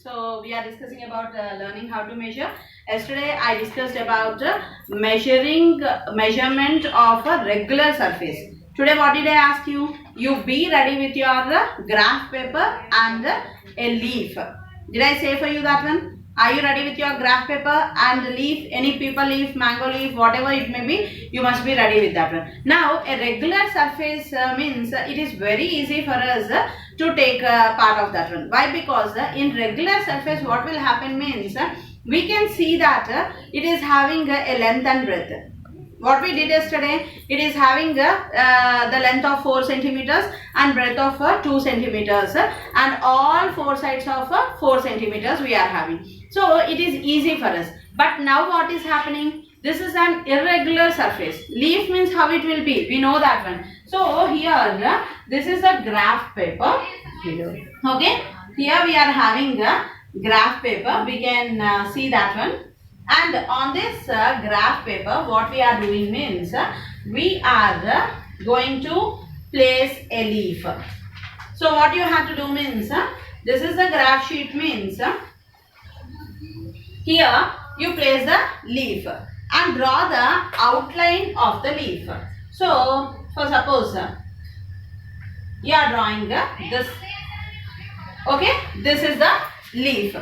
So we are discussing about learning how to measure. Yesterday I discussed about measurement of a regular surface. Today what did I ask you? You be ready with your graph paper and a leaf. Did I say for you that one? Are you ready with your graph paper and leaf? Any paper leaf, mango leaf, whatever it may be, you must be ready with that one. Now a regular surface means it is very easy for us to take part of that one. Why? Because in regular surface what will happen means we can see that it is having a length and breadth. What we did yesterday, it is having the length of 4 centimeters and breadth of 2 centimeters and all 4 sides of 4 centimeters we are having. So it is easy for us. But now what is happening? This is an irregular surface. Leaf means how it will be. We know that one. So here this is a graph paper. Okay. Here we are having a graph paper. We can see that one. And on this graph paper, what we are doing means we are going to place a leaf. So what you have to do means this is the graph sheet means here you place the leaf and draw the outline of the leaf. So for suppose you are drawing this. Okay, this is the leaf.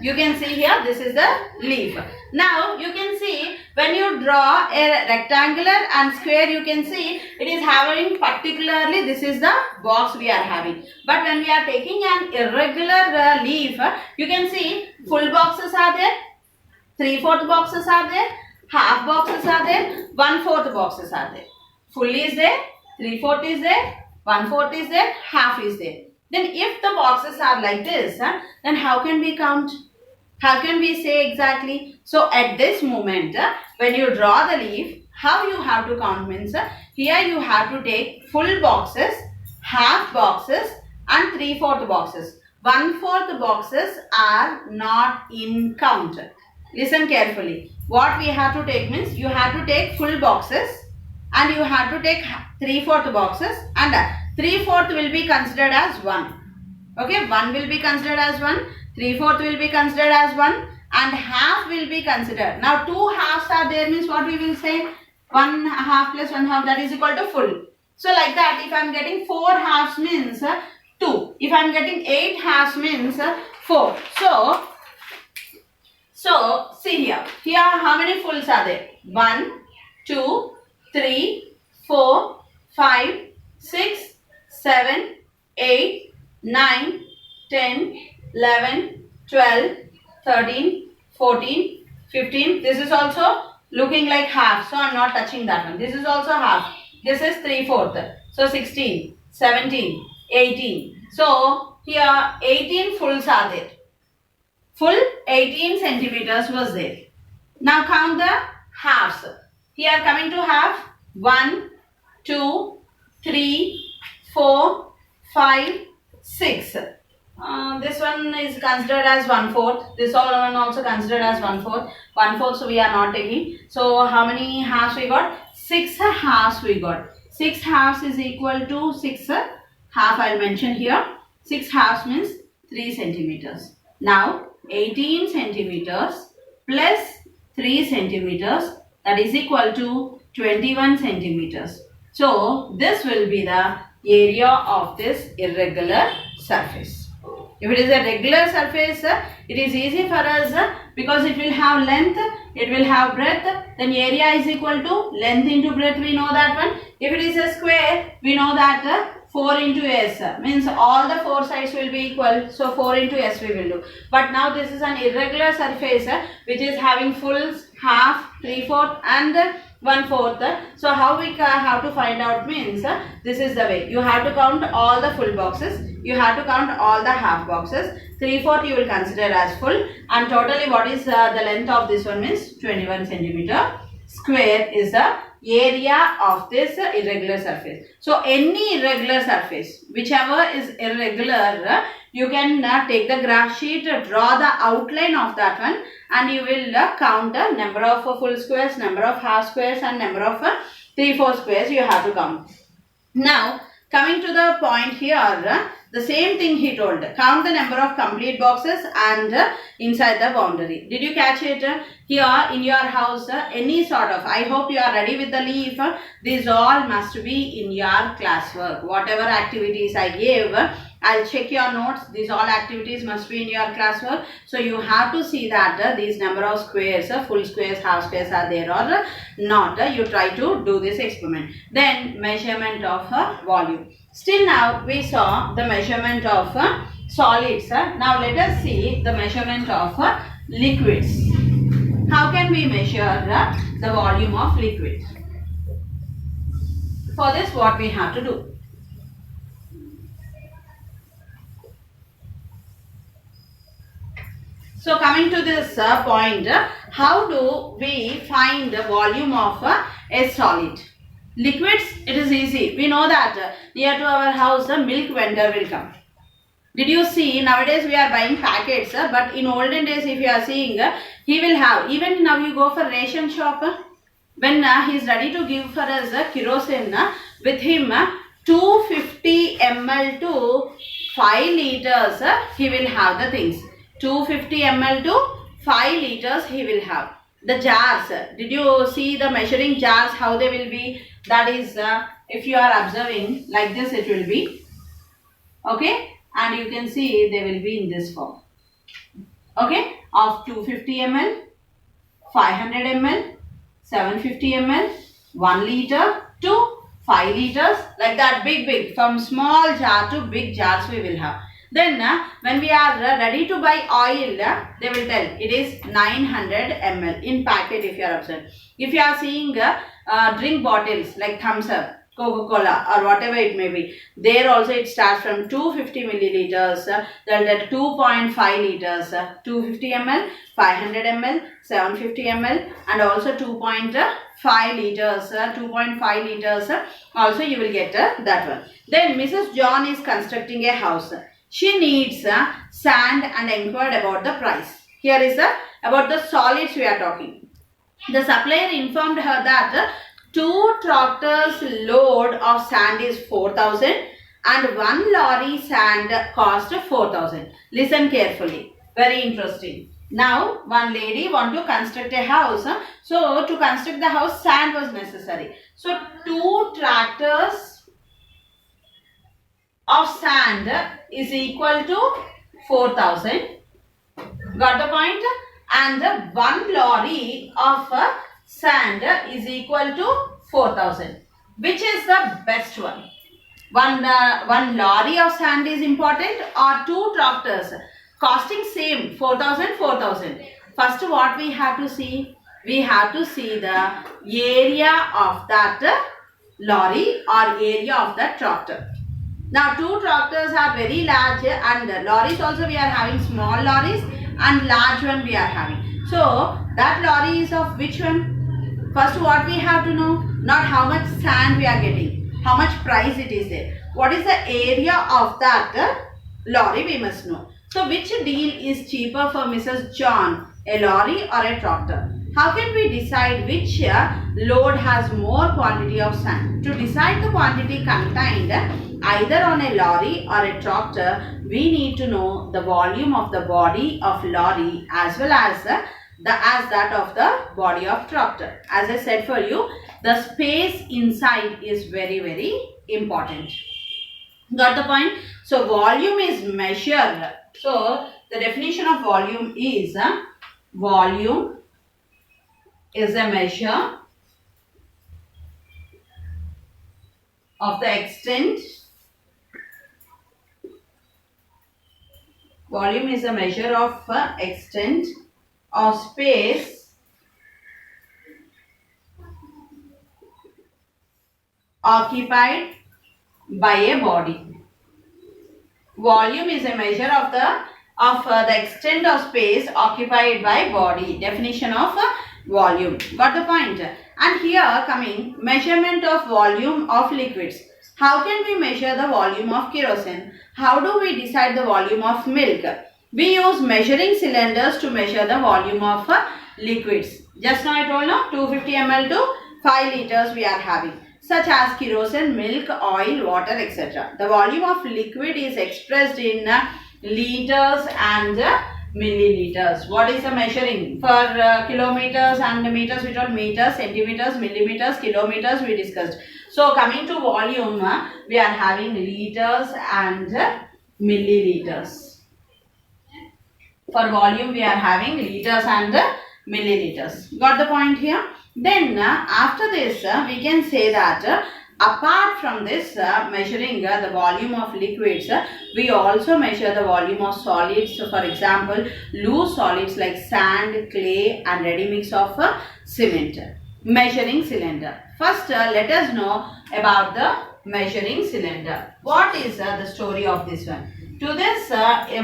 You can see here, this is the leaf. Now you can see when you draw a rectangular and square, you can see it is having particularly this is the box we are having. But when we are taking an irregular leaf, you can see full boxes are there, 3/4 boxes are there, half boxes are there, 1/4 boxes are there. Full is there, 3/4 is there, 1/4 is there, half is there. Then if the boxes are like this, then how can we count? How can we say exactly? So at this moment, when you draw the leaf, how you have to count means, here you have to take full boxes, half boxes and 3/4 boxes. 1/4 boxes are not in count. Listen carefully. What we have to take means, you have to take full boxes and you have to take 3/4 boxes and 3/4 will be considered as 1. Okay, 1 will be considered as 1, 3/4 will be considered as 1 and half will be considered. Now 2 halves are there means what we will say? 1 half plus 1 half, that is equal to full. So like that, if I am getting 4 halves means 2. If I am getting 8 halves means 4. So see here. Here how many fulls are there? 1, 2, 3, 4, 5, 6, 7, 8, 9, 10, 11, 12, 13, 14, 15. This is also looking like half. So I am not touching that one. This is also half. This is 3/4. So 16, 17, 18. So here 18 fulls are there. Full 18 centimeters was there. Now count the halves. Here coming to half. 1, 2, 3, 4, 5, 6. This one is considered as 1/4. This one also considered as 1/4. 1/4, so we are not taking. So how many halves we got? 6 halves we got. 6 halves is equal to 6 half. I will mention here. 6 halves means 3 centimeters. Now 18 centimeters plus 3 centimeters, that is equal to 21 centimeters. So this will be the area of this irregular surface. If it is a regular surface, it is easy for us because it will have length, it will have breadth, then area is equal to length into breadth, we know that one. If it is a square, we know that 4 into s means all the 4 sides will be equal, so 4 into s we will do. But now this is an irregular surface which is having fulls, half, 3/4 and 1/4. So how we have to find out means this is the way. You have to count all the full boxes. You have to count all the half boxes. 3/4 you will consider as full and totally what is the length of this one means 21 centimeter square is the area of this irregular surface. So any irregular surface, whichever is irregular, you can take the graph sheet, draw the outline of that one and you will count the number of full squares, number of half squares and number of 3/4 squares you have to count. Now Coming to the point here, the same thing he told. Count the number of complete boxes and inside the boundary. Did you catch it? Here in your house, any sort of, I hope you are ready with the leaf. These all must be in your classwork. Whatever activities I gave, I'll check your notes. These all activities must be in your classwork. So you have to see that these number of squares, full squares, half squares are there or not. You try to do this experiment. Then measurement of volume. Still now we saw the measurement of solids. Now let us see the measurement of liquids. How can we measure the volume of liquid? For this, what we have to do? So coming to this point, how do we find the volume of a solid? Liquids, it is easy. We know that near to our house, the milk vendor will come. Did you see, nowadays we are buying packets, but in olden days if you are seeing, he will have, even now you go for ration shop, when he is ready to give for us kerosene, with him 250 ml to 5 liters, he will have the things. 250 ml to 5 liters he will have. The jars, did you see the measuring jars, how they will be? That is, if you are observing like this, it will be, okay, and you can see they will be in this form, okay, of 250 ml, 500 ml, 750 ml, 1 liter to 5 liters, like that, big, from small jar to big jars we will have. Then when we are ready to buy oil, they will tell it is 900 ml in packet if you are observed. If you are seeing drink bottles like Thumbs Up, Coca-Cola or whatever it may be, there also it starts from 250 milliliters, then 2.5 liters, 250 ml, 500 ml, 750 ml and also 2.5 liters, 2.5 liters also you will get that one. Then Mrs. John is constructing a house. She needs sand and inquired about the price. Here is about the solids we are talking. The supplier informed her that 2 tractors load of sand is 4,000 and 1 lorry sand cost 4,000. Listen carefully. Very interesting. Now one lady want to construct a house. So to construct the house, sand was necessary. So 2 tractors of sand is equal to 4,000. Got the point? And 1 lorry of sand is equal to 4,000. Which is the best one? One lorry of sand is important or 2 tractors? Costing same, 4,000, 4,000. First what we have to see? We have to see the area of that lorry or area of that tractor. Now 2 tractors are very large and lorries also we are having small lorries and large one we are having. So that lorry is of which one? First what we have to know, not how much sand we are getting, how much price it is there. What is the area of that lorry we must know. So which deal is cheaper for Mrs. John, a lorry or a tractor? How can we decide which load has more quantity of sand? To decide the quantity contained either on a lorry or a tractor, we need to know the volume of the body of lorry as well as that of the body of tractor. As I said for you, the space inside is very important. Got the point? So volume is measured. So the definition of volume is volume is a measure of the extent. Volume is a measure of extent of space occupied by a body. Volume is a measure of the extent of space occupied by body. Definition of volume. Got the point? And here coming measurement of volume of liquids. How can we measure the volume of kerosene? How do we decide the volume of milk? We use measuring cylinders to measure the volume of liquids. Just now I told you 250 ml to 5 liters we are having. such as kerosene, milk, oil, water, etc. The volume of liquid is expressed in liters and milliliters. What is the measuring? For kilometers and meters, we told meters, centimeters, millimeters, kilometers we discussed. So coming to volume, we are having liters and milliliters. For volume, we are having liters and milliliters. Got the point here? Then after this, we can say that apart from this measuring the volume of liquids, we also measure the volume of solids. So for example, loose solids like sand, clay and ready mix of cement. Measuring cylinder. First, let us know about the measuring cylinder. What is the story of this one? To this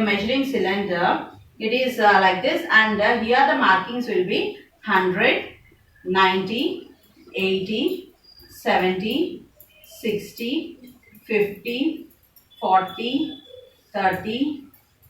measuring cylinder, it is like this, and here the markings will be 100, 90, 80, 70, 60, 50, 40, 30,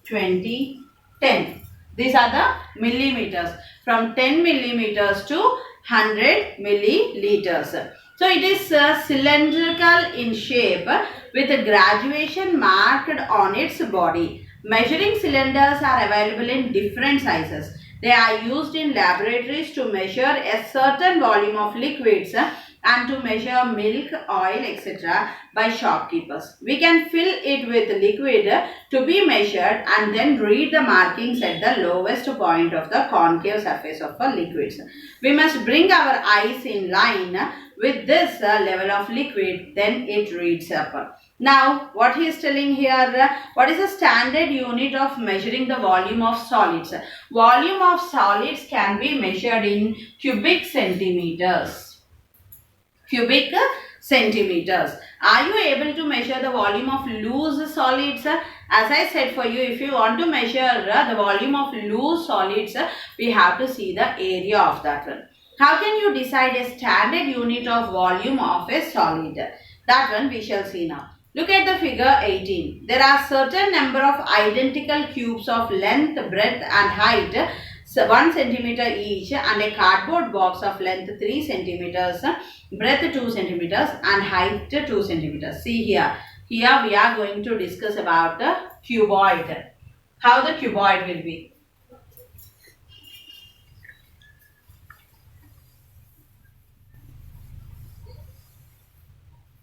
20, 10. These are the millimeters. From 10 millimeters to 100 milliliters. So it is cylindrical in shape with a graduation marked on its body. Measuring cylinders are available in different sizes. They are used in laboratories to measure a certain volume of liquids and to measure milk, oil, etc. by shopkeepers. We can fill it with liquid to be measured and then read the markings at the lowest point of the concave surface of the liquids. We must bring our eyes in line with this level of liquid, then it reads up. Now, what he is telling here, what is the standard unit of measuring the volume of solids? Volume of solids can be measured in cubic centimeters. Cubic centimeters. Are you able to measure the volume of loose solids? As I said for you, if you want to measure the volume of loose solids, we have to see the area of that one. How can you decide a standard unit of volume of a solid? That one we shall see now. Look at the figure 18. There are certain number of identical cubes of length, breadth and height 1 centimeter each and a cardboard box of length 3 centimeters, breadth 2 centimeters and height 2 centimeters. See here. Here we are going to discuss about the cuboid. How the cuboid will be.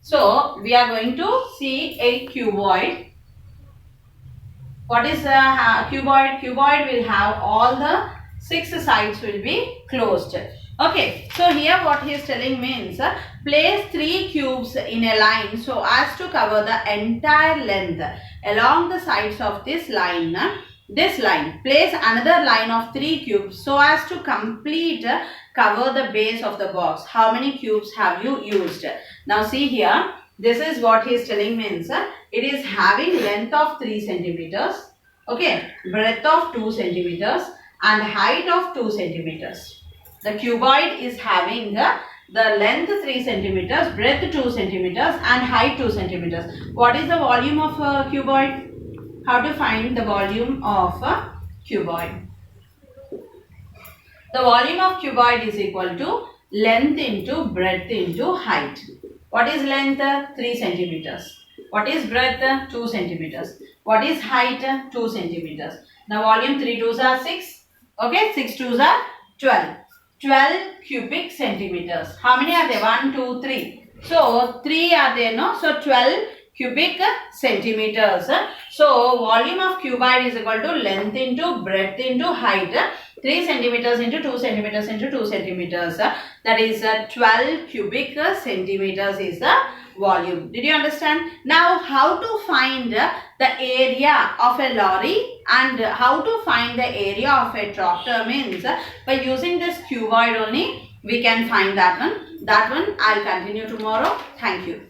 So, we are going to see a cuboid. What is a cuboid? Cuboid will have all the 6 sides will be closed. Okay, so here what he is telling means place 3 cubes in a line so as to cover the entire length along the sides of this line. Place another line of 3 cubes so as to complete cover the base of the box. How many cubes have you used? Now see here, this is what he is telling means it is having length of 3 centimeters, okay, breadth of 2 centimeters and height of 2 centimeters. The cuboid is having the length 3 centimeters, breadth 2 centimeters and height 2 centimeters. What is the volume of a cuboid? How to find the volume of a cuboid? The volume of cuboid is equal to length into breadth into height. What is length? 3 centimeters. What is breadth? 2 centimeters. What is height? 2 centimeters. Now volume 3 2s are 6. Okay, 6 2s are 12. 12 cubic centimeters. How many are there? 1, 2, 3. So 3 are there, no? So 12 cubic centimeters. So volume of cuboid is equal to length into breadth into height. 3 centimeters into 2 centimeters into 2 centimeters. That is 12 cubic centimeters is the volume. Did you understand? Now how to find the area of a lorry and how to find the area of a tractor means by using this cuboid only we can find that one. That one I'll continue tomorrow. Thank you.